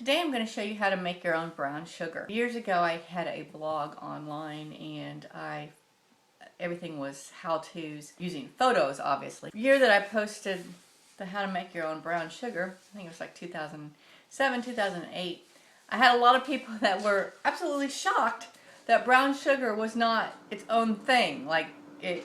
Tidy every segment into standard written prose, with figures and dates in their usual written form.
Today I'm going to show you how to make your own brown sugar. Years ago I had a blog online and everything was how-tos using photos, obviously. The year that I posted the how to make your own brown sugar, I think it was like 2007, 2008, I had a lot of people that were absolutely shocked that brown sugar was not its own thing, like it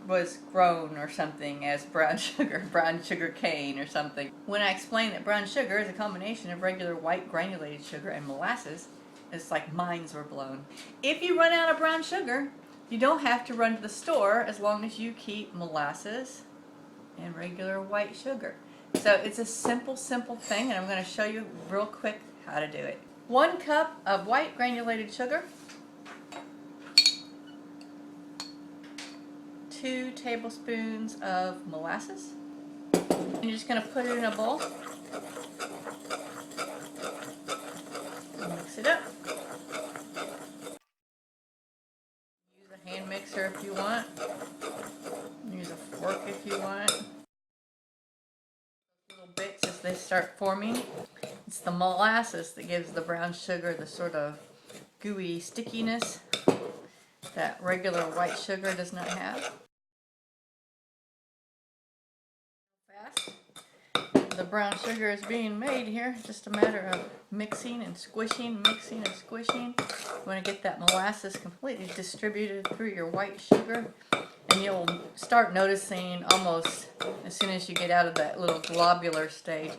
was grown or something as brown sugar cane or something. When I explained that brown sugar is a combination of regular white granulated sugar and molasses, it's like minds were blown. If you run out of brown sugar, you don't have to run to the store as long as you keep molasses and regular white sugar. So it's a simple thing, and I'm going to show you real quick how to do it. 1 cup of white granulated sugar, 2 tablespoons of molasses. And you're just going to put it in a bowl. Mix it up. Use a hand mixer if you want. Use a fork if you want. Little bits as they start forming. It's the molasses that gives the brown sugar the sort of gooey stickiness that regular white sugar does not have. The brown sugar is being made here. Just a matter of mixing and squishing, mixing and squishing. You want to get that molasses completely distributed through your white sugar, and you'll start noticing almost as soon as you get out of that little globular stage,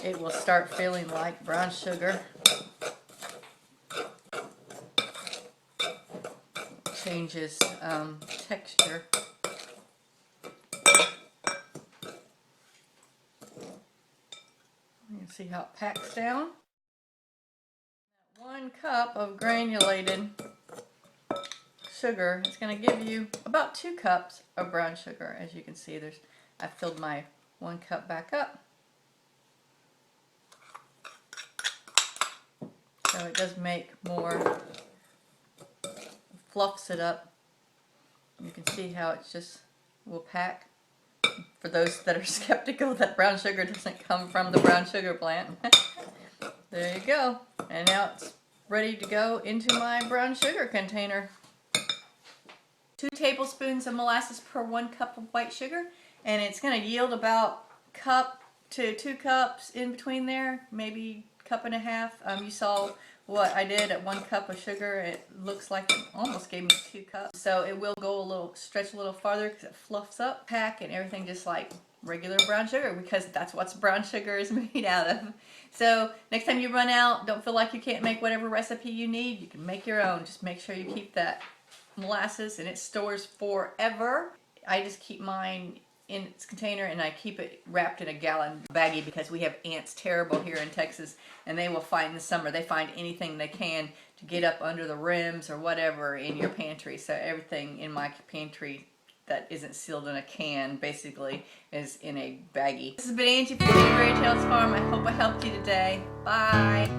it will start feeling like brown sugar. Changes texture. You can see how it packs down. 1 cup of granulated sugar is going to give you about 2 cups of brown sugar. As you can see, I filled my 1 cup back up. So it does make more, fluffs it up. You can see how it just will pack. For those that are skeptical that brown sugar doesn't come from the brown sugar plant. There you go. And now it's ready to go into my brown sugar container. 2 tablespoons of molasses per 1 cup of white sugar, and it's going to yield about 1 cup to 2 cups in between there, maybe 1.5 cups. You saw what I did at 1 cup of sugar. It looks like it almost gave me 2 cups. So it will go stretch a little farther because it fluffs up, pack, and everything just like regular brown sugar, because that's what brown sugar is made out of. So next time you run out, don't feel like you can't make whatever recipe you need. You can make your own. Just make sure you keep that molasses, and it stores forever. I just keep mine in its container, and I keep it wrapped in a gallon baggie because we have ants terrible here in Texas, and they will find in the summer, they find anything they can to get up under the rims or whatever in your pantry. So everything in my pantry that isn't sealed in a can basically is in a baggie. This has been Angie from Canterbury Farm. I hope I helped you today. Bye.